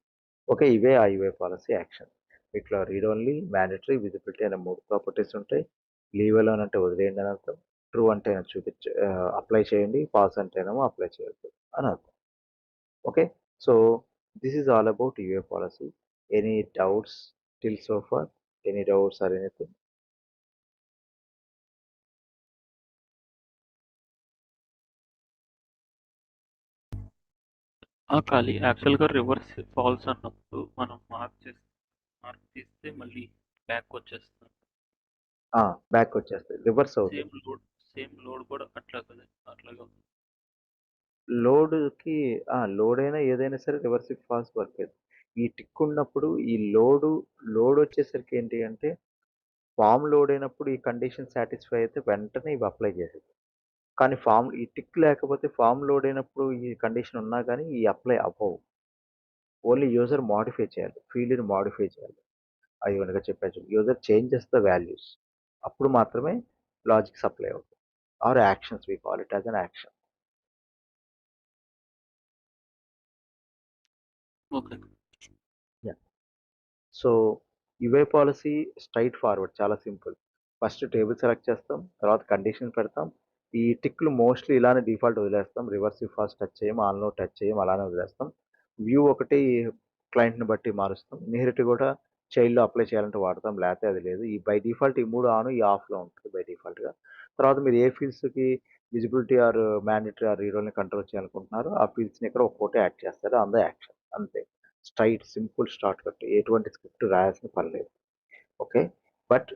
ఓకే. ఇవే ఆ యూఐ పాలిసీ యాక్షన్. వీటిలో రీడ్ ఓన్లీ, మ్యాండేటరీ, విజిబిలిటీ అనే 3 ప్రాపర్టీస్ ఉంటాయి. లీవ్ అలోన్ అంటే వదిలేయండి అని అర్థం. ట్రూ అంటే అప్లై చేయండి. ఫాల్స్ అంటేనేమో అప్లై చేయొద్దు అని అర్థం. Okay. So, this is all about UI policy. Any doubts till so far? Any doubts or anything? ఖాళీ. యాక్చువల్‌గా రివర్స్ ఫాల్స్ అన్నప్పుడు మనం మార్క్ తీస్తే మళ్ళీ బ్యాక్‌కొచ్చేస్తాం. బ్యాక్‌కొచ్చేస్తది. రివర్స్ అవుతది. సేమ్ లోడ్ కూడా అట్లాగే ఉంది. లోడ్‌కి లోడ్ అయినా ఏదైనా సరే రివర్స్ ఇఫ్ ఫాల్స్ వర్కే. ఈ టిక్ ఉన్నప్పుడు ఈ లోడొచ్చేసరికి ఏంటి అంటే ఫార్మ్ లోడ్ అయినప్పుడు ఈ కండిషన్ సాటిస్ఫై అయితే వెంటనే ఇవి అప్లై చేసేది. కానీ ఈ టిక్ లేకపోతే ఫార్మ్ లోడ్ అయినప్పుడు ఈ కండిషన్ ఉన్నా గానీ ఈ అప్లై అవ్వవు. ఓన్లీ యూజర్ మోడిఫై చేయాలి. ఫీల్డ్‌ని మోడిఫై చేయాలి. అది గనుక చెప్పా చూడు. User changes the values. అప్పుడు మాత్రమే లాజిక్స్ అప్లై అవుతాయి. Or actions we call it as an action. Okay. Yeah! So, యువే పాలిసీ స్ట్రెయిట్ ఫార్వర్డ్ చాలా సింపుల్. ఫస్ట్ టేబుల్ సెలెక్ట్ చేస్తాం. తర్వాత కండిషన్ పెడతాం. ఈ టిక్‌లు మోస్ట్‌లీ ఇలానే డిఫాల్ట్ వదిలేస్తాం. రివర్స్ ఇఫ్ ఫాల్స్ టచ్ చేయం. ఆన్ నో టచ్ చేయం. అలానే వదిలేస్తాం. వ్యూ ఒకటి క్లయింట్‌ని బట్టి మారుస్తాం. ఇన్‌హెరిట్ కూడా చైల్డ్‌లో అప్లై చేయాలంటే వాడతాం. లేతే అది లేదు. ఈ బై డిఫాల్ట్ ఈ 3 ఆన్, ఈ ఆఫ్‌లో ఉంటుంది బై డిఫాల్ట్‌గా. తర్వాత మీరు ఏ ఫీల్డ్స్‌కి విజిబిలిటీ ఆర్ మాండేటరీ ఆర్ రీరోల్‌ని కంట్రోల్ చేయాలనుకుంటున్నారో ఆ ఫీల్డ్స్‌ని ఇక్కడ ఒక ఫోటో యాడ్ చేస్తారు. ఆన్ ద యాక్షన్ అంతే. Straight simple short cut. ఎటువంటి స్క్రిప్ట్ రాయాల్సిన పని లేదు. Okay. But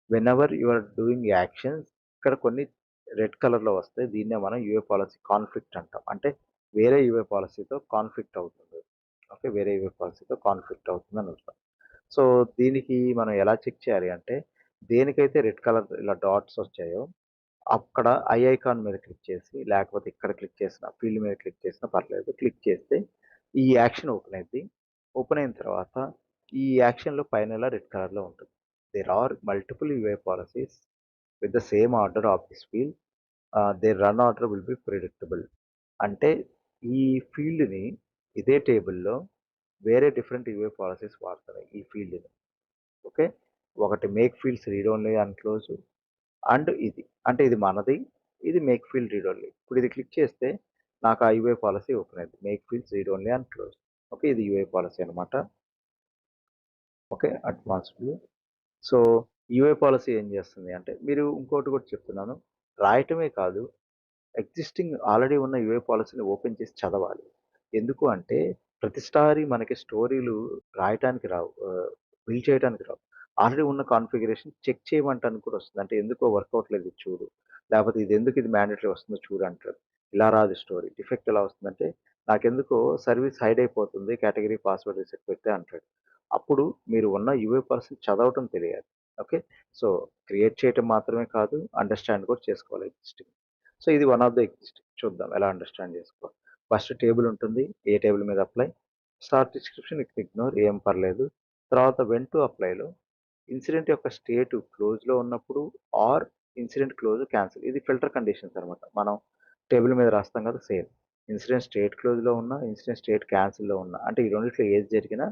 whenever you are doing actions ఇక్కడ కొన్ని రెడ్ కలర్‌లో వస్తాయి. దీన్నే మనం యూఏ పాలిసీ కాన్ఫ్లిక్ట్ అంటాం. అంటే వేరే యూఏ పాలిసీతో కాన్ఫ్లిక్ట్ అవుతుంది. ఓకే. వేరే యూఏ పాలిసీతో కాన్ఫ్లిక్ట్ అవుతుందని అర్థం. సో, దీనికి మనం ఎలా చెక్ చేయాలి అంటే దేనికైతే రెడ్ కలర్ ఇలా డాట్స్ వచ్చాయో అక్కడ ఐ ఐకాన్ మీద క్లిక్ చేసి లేకపోతే ఇక్కడ క్లిక్ చేసినా ఫీల్డ్ మీద క్లిక్ చేసినా పర్లేదు. క్లిక్ చేస్తే ఈ యాక్షన్ ఓపెన్ అయిద్ది. ఓపెన్ అయిన తర్వాత ఈ యాక్షన్‌లో పైన రెడ్ కలర్‌లో ఉంటుంది. There are multiple UI policies with the same order of this field. Their run order will be predictable. అంటే ఈ ఫీల్డ్‌ని ఇదే టేబుల్‌లో వేరే డిఫరెంట్ యూఐ పాలిసీస్ వాడతారు ఈ ఫీల్డ్‌ని. ఓకే. ఒకటి make fields read only and close and ఇది. అంటే ఇది మనది. ఇది మేక్ ఫీల్డ్ రీడ్ ఓన్లీ. ఇప్పుడు ఇది క్లిక్ చేస్తే నాకు ఆ యూఐ పాలిసీ ఓపెన్ అయింది. Make fields read only and close. Okay. ఇది యూఐ పాలిసీ అనమాట. Okay. Advanced view. So, UI policy ఏం చేస్తుంది అంటే మీరు ఇంకోటి కూడా చెప్తున్నాను. రాయటమే కాదు ఎగ్జిస్టింగ్ ఆల్రెడీ ఉన్న యూఏ పాలిసీని ఓపెన్ చేసి చదవాలి. ఎందుకు అంటే ప్రతిసారి మనకి స్టోరీలు రాయటానికి రావు. బిల్డ్ చేయడానికి రావు. ఆల్రెడీ ఉన్న కాన్ఫిగరేషన్ చెక్ చేయమంటానికి కూడా వస్తుంది. అంటే ఎందుకో వర్క్ అవ్వట్లేదు ఇది చూడు. లేకపోతే ఇది ఎందుకు ఇది మ్యాండేటరీ వస్తుందో చూడు అంటారు. ఇలా రాదు స్టోరీ. డిఫెక్ట్ ఎలా వస్తుందంటే నాకెందుకో సర్వీస్ హైడ్ అయిపోతుంది. కేటగరీ పాస్వర్డ్ రీసెట్ పెట్టే అంటాడు. అప్పుడు మీరు ఉన్న యూఏ పాలిసీని చదవటం తెలియాలి. ఓకే. సో, క్రియేట్ చేయటం మాత్రమే కాదు అండర్‌స్టాండ్ కూడా చేసుకోవాలి ఎగ్జిస్టింగ్. సో, ఇది వన్ ఆఫ్ ద ఎగ్జిస్టింగ్. చూద్దాం ఎలా అండర్‌స్టాండ్ చేసుకోవాలి. ఫస్ట్ టేబుల్ ఉంటుంది. ఏ టేబుల్ మీద అప్లై. స్టార్ డిస్క్రిప్షన్ ఇక్కడ ఇగ్నోర్ ఏం పర్లేదు. తర్వాత వెన్ టు అప్లైలో ఇన్సిడెంట్ యొక్క స్టేట్ క్లోజ్‌లో ఉన్నప్పుడు ఆర్ ఇన్సిడెంట్ క్లోజ్ క్యాన్సిల్. ఇది ఫిల్టర్ కండిషన్స్ అనమాట. మనం టేబుల్ మీద రాస్తాం కదా! సేమ్. ఇన్సిడెంట్ స్టేట్ క్లోజ్‌లో ఉన్నా, ఇన్సిడెంట్ స్టేట్ క్యాన్సిల్‌లో ఉన్నా అంటే ఈ రెండిట్లో ఏది జరిగినా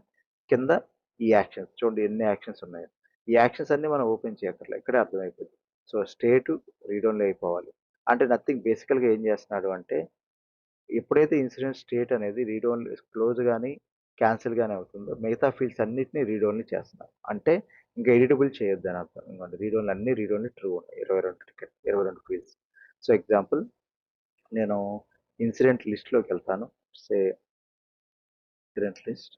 కింద ఈ యాక్షన్స్ చూడండి ఎన్ని యాక్షన్స్ ఉన్నాయో. ఈ యాక్షన్స్ అన్నీ మనం ఓపెన్ చేయక్కర్లే. ఇక్కడే అర్థమైపోద్ది. సో, స్టేట్ రీడ్ ఓన్లీ అయిపోవాలి. అంటే నథింగ్ బేసికల్‌గా ఏం చేస్తున్నాడు అంటే ఎప్పుడైతే ఇన్సిడెంట్ స్టేట్ అనేది రీడ్ ఓన్లీ క్లోజ్ గాని, క్యాన్సిల్ గాని అవుతుందో మిగతా ఫీల్డ్స్ అన్నిటిని రీడ్ ఓన్లీ చేస్తున్నారు. అంటే ఇంక ఎడిటబుల్ చేయొద్దని అర్థం. ఇంకోండి రీడ్ ఓన్లీ అన్నీ రీడ్ ఓన్లీ ట్రూ ఉన్నాయి. 22 టికెట్ 22 ఫీల్డ్స్. సో, ఎగ్జాంపుల్ నేను ఇన్సిడెంట్ లిస్ట్‌లోకెళ్తాను. సే ఇన్సిడెంట్ లిస్ట్.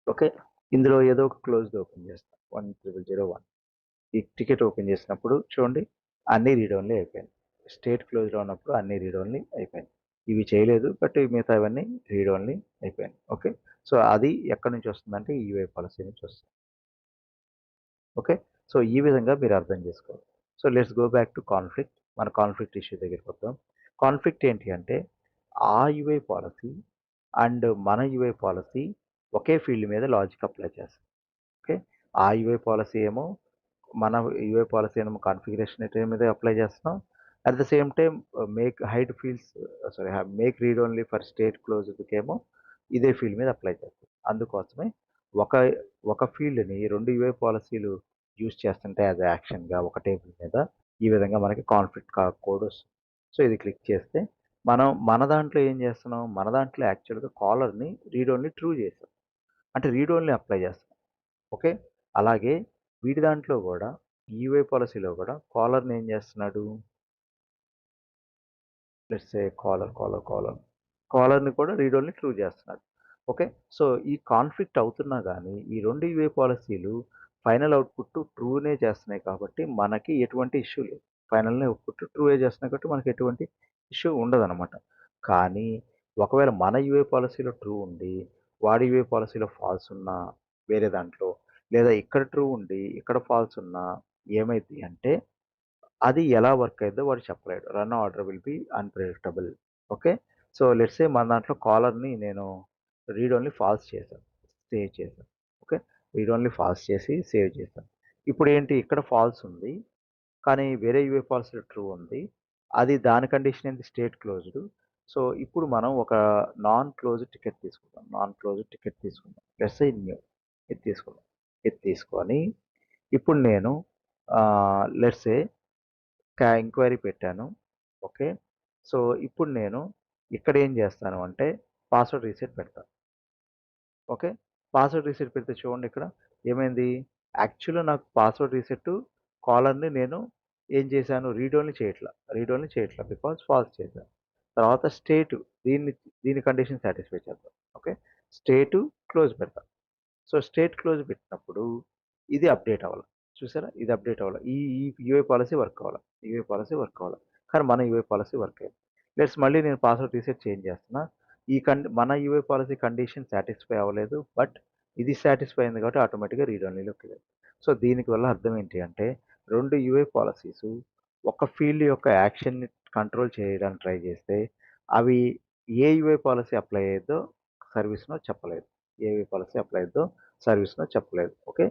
ఓకే. ఇందులో ఏదో ఒక క్లోజ్డ్ ఓపెన్ చేస్తా. 10001 ఈ టికెట్ ఓపెన్ చేసినప్పుడు చూడండి అన్నీ రీడ్ ఓన్లీ అయిపోయినాయి. స్టేట్ క్లోజ్‌లో ఉన్నప్పుడు అన్నీ రీడ్ ఓన్లీ అయిపోయినాయి. ఇవి చేయలేదు. బట్ మిగతావన్నీ రీడ్ ఓన్లీ అయిపోయినాయి. ఓకే. సో, అది ఎక్కడి నుంచి వస్తుందంటే ఈ యూఐ పాలిసీ నుంచి వస్తుంది. ఓకే. సో, ఈ విధంగా మీరు అర్థం చేసుకోవాలి. So, let's go back to conflict. మన కాన్ఫ్లిక్ట్ ఇష్యూ దగ్గరికొద్దాం. కాన్ఫ్లిక్ట్ ఏంటి అంటే ఆ యూఐ పాలిసీ అండ్ మన యూఐ పాలిసీ ఒకే ఫీల్డ్ మీద లాజిక్ అప్లై చేస్తాం. ఓకే. ఆ యూఐ పాలిసీ ఏమో మన యూఐ పాలిసీ ఏమో కాన్ఫిగరేషన్ మీద అప్లై చేస్తున్నాం. At the same time hide fields sorry make read only for state క్లోజ్డ్‌కేమో ఇదే ఫీల్డ్ మీద అప్లై చేస్తాం. అందుకోసమే ఒక ఒక ఫీల్డ్‌ని 2 యూఐ పాలిసీలు యూజ్ చేస్తుంటే యాస్ యాక్షన్‌గా ఒక టేబుల్ మీద ఈ విధంగా మనకి కాన్ఫ్లిక్ట్ కోడ్ వస్తుంది. సో, ఇది క్లిక్ చేస్తే మనం మన దాంట్లో ఏం చేస్తున్నాం? మన దాంట్లో యాక్చువల్‌గా కాలర్‌ని రీడ్ ఓన్లీ ట్రూ చేసాం. అంటే రీడ్ ఓన్లీ అప్లై చేస్తాం. ఓకే. అలాగే వీడి దాంట్లో గూడా యూఏ పాలిసీలో గూడా కాలర్‌ని ఏం జేస్తున్నాడు? లెట్స్ సే కాలర్‌ని కూడా రీడ్ ఓన్లీ ట్రూ జేస్తున్నాడు. ఓకే. సో, ఈ కాన్ఫ్లిక్ట్ అవుతున్నా గానీ, ఈ 2 యూఏ పాలిసీలు ఫైనల్ అవుట్‌పుట్ ట్రూనే చేస్తున్నాయి కాబట్టి, మనకి ఎటువంటి ఇష్యూ లేదు. ఫైనల్ అవుట్‌పుట్ ట్రూయే చేస్తున్నాయి కాబట్టి, మనకి ఎటువంటి ఇష్యూ ఉండదనమాట. కానీ, ఒకవేళ మన యూఏ పాలిసీలో ట్రూ ఉండి, వాడి యూఏ పాలిసీలో ఫాల్స్ ఉన్నా వేరే దాంట్లో, లేదా ఇక్కడ ట్రూ ఉండి, ఇక్కడ ఫాల్స్ ఉన్నా ఏమైద్ది అంటే అది ఎలా వర్క్ అయిద్దో వాడు చెప్పలేడు. Run order will B unpredictable. Okay. So, let's సే మన దాంట్లో కాలర్‌ని నేను రీడ్ ఓన్లీ ఫాల్స్ చేశాను. సేవ్ చేశాను. ఓకే. రీడ్ ఓన్లీ ఫాల్స్ చేసి సేవ్ చేశాను. ఇప్పుడేంటి ఇక్కడ ఫాల్స్ ఉంది. కానీ వేరే యూఏ పాలసీలో ట్రూ ఉంది. అది దాని కండిషన్ ఏంది స్టేట్ క్లోజ్డ్. సో, ఇప్పుడు మనం ఒక నాన్ క్లోజ్డ్ టికెట్ తీసుకుందాం. నాన్ క్లోజ్డ్ టికెట్ తీసుకుందాం. లెట్స్ సే న్యూ ఇది తీసుకుందాం. ఇది తీసుకొని ఇప్పుడు నేను లెట్స్ సే ఎంక్వైరీ పెట్టాను. ఓకే. సో, ఇప్పుడు నేను ఇక్కడ ఏం చేస్తాను అంటే పాస్వర్డ్ రీసెట్ పెడతాను. ఓకే. పాస్వర్డ్ రీసెట్ పెడితే చూడండి ఇక్కడ ఏమైంది? యాక్చువల్‌గా నాకు పాస్వర్డ్ రీసెట్ కాలర్‌ని నేను ఏం చేశాను? రీడ్ ఓన్లీ చేయట్ల. బికాజ్ ఫాల్స్ చేశాను. తర్వాత స్టేట్ దీన్ని దీని కండిషన్ సాటిస్ఫై చేద్దాం. ఓకే. స్టేట్ క్లోజ్ పెడతా. సో, స్టేట్ క్లోజ్ పెట్టినప్పుడు ఇది అప్డేట్ అవ్వాల. చూసారా? ఇది అప్డేట్ అవ్వాల. ఈ ఈ యూఐ పాలిసీ వర్క్ అవ్వాల. యూఐ పాలిసీ వర్క్ అవ్వాల. కానీ మన యూఐ పాలిసీ వర్క్ అయింది. మళ్ళీ నేను పాస్వర్డ్ రీసెట్ చేంజ్ చేస్తున్నా. మన యూఐ పాలిసీ కండిషన్ సాటిస్ఫై అవ్వలేదు. బట్ ఇది సాటిస్ఫై అయింది కాబట్టి ఆటోమేటిక్‌గా రీడ్ ఓన్లీలోకి వెళ్ళింది. సో, దీనికి వల్ల అర్థం ఏంటి అంటే 2 యూఐ పాలిసీస్ ఒక ఫీల్డ్ యొక్క యాక్షన్‌ని కంట్రోల్ చేయడానికి ట్రై చేస్తే అవి ఏ యూఐ పాలిసీ అప్లై అయ్యేదో సర్వీస్‌నో చెప్పలేదు. ఏ యూఐ పాలిసీ అప్లై అయ్యిద్దో సర్వీస్‌నో చెప్పలేదు. ఓకే.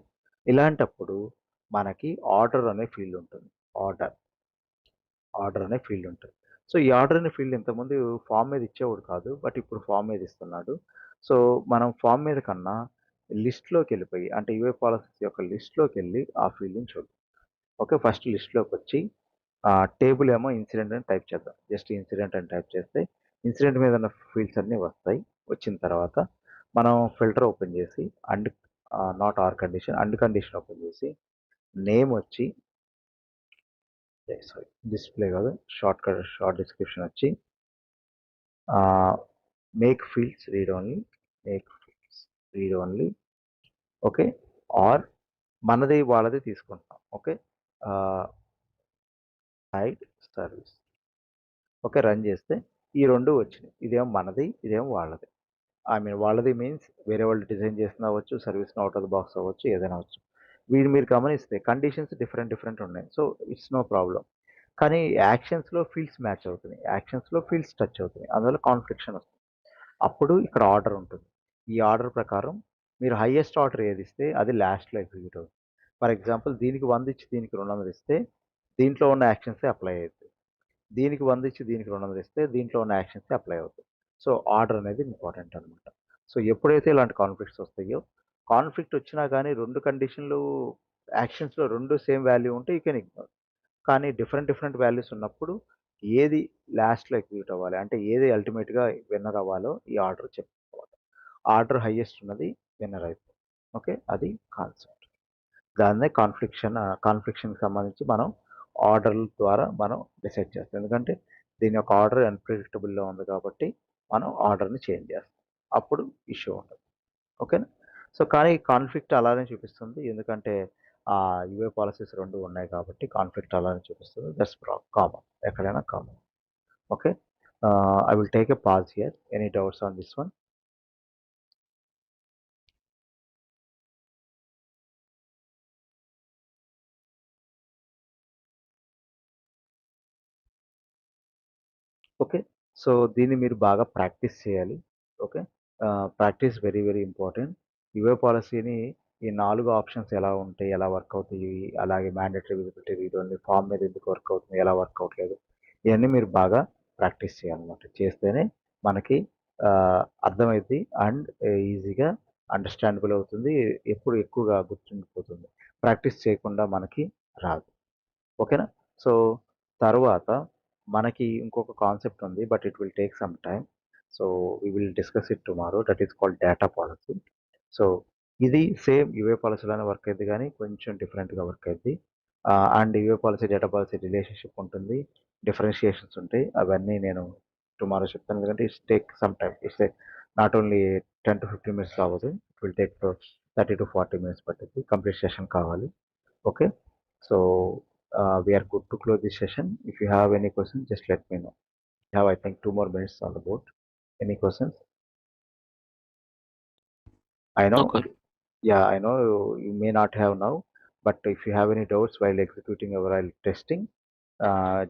ఇలాంటప్పుడు మనకి ఆర్డర్ అనే ఫీల్డ్ ఉంటుంది. ఆర్డర్. ఆర్డర్ అనే ఫీల్డ్ ఉంటుంది. సో, ఈ ఆర్డర్ అనే ఫీల్డ్ ఇంతకుముందు ఫార్మ్ మీద ఇచ్చేవాడు కాదు. బట్ ఇప్పుడు ఫార్మ్ మీద ఇస్తున్నాడు. సో, మనం ఫార్మ్ మీద కన్నా లిస్ట్‌లోకెళ్ళిపోయి అంటే యూఏ పాలిసీస్ యొక్క లిస్ట్‌లోకెళ్ళి ఆ ఫీల్డ్‌ని చూద్దాం. ఓకే. ఫస్ట్ లిస్ట్‌లోకొచ్చి టేబుల్ ఏమో ఇన్సిడెంట్ అని టైప్ చేద్దాం. జస్ట్ ఇన్సిడెంట్ అని టైప్ చేస్తే ఇన్సిడెంట్ మీద ఉన్న ఫీల్డ్స్ అన్నీ వస్తాయి. వచ్చిన తర్వాత మనం ఫిల్టర్ ఓపెన్ చేసి not or condition condition open చేసి నేమ్ వచ్చి సారీ డిస్‌ప్లే కాదు. షార్ట్ డిస్క్రిప్షన్ వచ్చి make fields read only. Make fields read only. Okay. Or మనది వాళ్ళది తీసుకుంటున్నాం. Okay. Hide service. Okay. Run చేస్తే ఈ 2 వచ్చినాయి. ఇదేమో మనది. ఇదేమో వాళ్ళది. వాళ్ళది మీన్స్ వేరే వాళ్ళు డిజైన్ చేసింది అవ్వచ్చు. Service out of the box అవ్వచ్చు. ఏదైనా అవ్వచ్చు. వీళ్ళు మీరు గమనిస్తే కండిషన్స్ డిఫరెంట్ ఉన్నాయి. So, it's no problem. కానీ యాక్షన్స్‌లో ఫీల్డ్స్ మ్యాచ్ అవుతున్నాయి. యాక్షన్స్‌లో ఫీల్డ్స్ టచ్ అవుతున్నాయి. అందువల్ల కాన్ఫ్లిక్షన్ వస్తుంది. అప్పుడు ఇక్కడ ఆర్డర్ ఉంటుంది. ఈ ఆర్డర్ ప్రకారం మీరు హైయెస్ట్ ఆర్డర్ ఏదిస్తే అది లాస్ట్‌లో ఎగ్జిక్యూట్ అవుతుంది. ఫర్ ఎగ్జాంపుల్ దీనికి 100 ఇచ్చి దీనికి 200 ఇస్తే దీంట్లో ఉన్న యాక్షన్సే అప్లై అవుతాయి. దీనికి 100 ఇచ్చి దీనికి 200 ఇస్తే దీంట్లో ఉన్న యాక్షన్సే అప్లై అవుతాయి. సో, ఆర్డర్ అనేది ఇంపార్టెంట్ అనమాట. సో, ఎప్పుడైతే ఇలాంటి కాన్ఫ్లిక్ట్స్ వస్తాయో కాన్ఫ్లిక్ట్ వచ్చినా గానీ 2 కండిషన్‌లు యాక్షన్స్‌లో 2 సేమ్ వాల్యూ ఉంటే యూ కెన్ ఇగ్నోర్. కానీ డిఫరెంట్ వాల్యూస్ ఉన్నప్పుడు ఏది లాస్ట్‌లో ఎగ్జిక్యూట్ అవ్వాలి. అంటే ఏది అల్టిమేట్‌గా విన్నర్ అవ్వాలో ఈ ఆర్డర్ చెప్పుకోవాలి. ఆర్డర్ హైయెస్ట్ ఉన్నది విన్నర్ అయితుంది. ఓకే. అది కాన్సెప్ట్. దాన్నే కాన్ఫ్లిక్షన్‌కి సంబంధించి మనం ఆర్డర్‌ల ద్వారా మనం డిసైడ్ చేస్తాం. ఎందుకంటే దీని యొక్క ఆర్డర్ అన్‌ప్రెడిక్టబుల్‌లో ఉంది కాబట్టి మనం ఆర్డర్‌ని చేంజ్ చేస్తాం. అప్పుడు ఇష్యూ ఉండదు. ఓకేనా? సో, కానీ కాన్ఫ్లిక్ట్ అలానే చూపిస్తుంది. ఎందుకంటే యూఏ పాలిసీస్ 2 ఉన్నాయి కాబట్టి కాన్ఫ్లిక్ట్ అలానే చూపిస్తుంది. That's common. ఎక్కడైనా common. Okay. I will take a pause here. Any doubts on this one? Okay. So, దీన్ని మీరు బాగా ప్రాక్టీస్ చేయాలి. Okay. Practice very important. UI పాలిసీని ఈ 4 ఆప్షన్స్ ఎలా ఉంటాయి? ఎలా వర్క్ అవుతాయి? అలాగే mandatory visibility read only form మీద ఎందుకు వర్క్ అవుతుంది? ఎలా వర్క్ అవ్వట్లేదు? ఇయన్నీ మీరు బాగా ప్రాక్టీస్ చేయాలన్నమాట. చేస్తేనే మనకి అర్థమైద్ది అండ్ ఈజీగా అండర్‌స్టాండబుల్ అవుతుంది. ఎప్పుడు ఎక్కువగా గుర్తుండిపోతుంది. ప్రాక్టీస్ చేయకుండా మనకి రాదు. ఓకేనా? సో, తరువాత మనకి ఇంకొక కాన్సెప్ట్ ఉంది. But it will take some time. So, we will discuss it tomorrow. That is called data policy. So, ఇది సేమ్ యూఏ పాలిసీలానే వర్క్ అయిద్ది గానీ కొంచెం డిఫరెంట్‌గా వర్క్ అయిద్ది. And UI policy, data policy relationship ఉంటుంది. డిఫరెన్షియేషన్స్ ఉంటాయి. అవన్నీ నేను టుమారో చెప్తాను. ఎందుకంటే it's take some time. Not only 10-15 minutes అవ్వదు. ఇట్ విల్ టేక్ 30-40 మినిట్స్ పట్టిద్ది. కంప్లీట్ సెషన్ కావాలి. Okay. So, we are good to close this session. If you have any questions, just let me know. We have, I think, 2 more minutes on the board. Any questions? I know, Okay. yeah, I know you may not have now, but if you have any doubts while executing or while testing,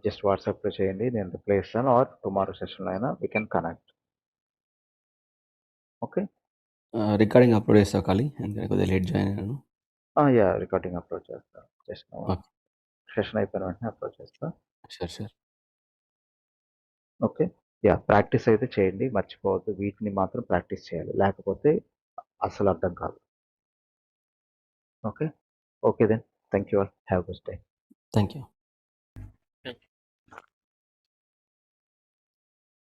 just WhatsApp లో చేయండి. నేను reply ఇస్తాను or tomorrow session లో అయినా we can connect. Okay? Recording upload చేస్తావు ఖాళీ ఎందుకంటే కొద్దిగా లేట్ జాయిన్ అయ్యాను Yeah, recording upload చేస్తాను. Just now. ఓకే సెషన్ అయిపోయిన వెంటనే అప్లోడ్ చేస్తా. షూర్. ఓకే. ప్రాక్టీస్ అయితే చేయండి. మర్చిపోవద్దు. వీటిని మాత్రం ప్రాక్టీస్ చేయాలి. లేకపోతే అస్సలు అర్థం కాదు. Okay. Okay then. Thank you all. Have a good day. Thank you.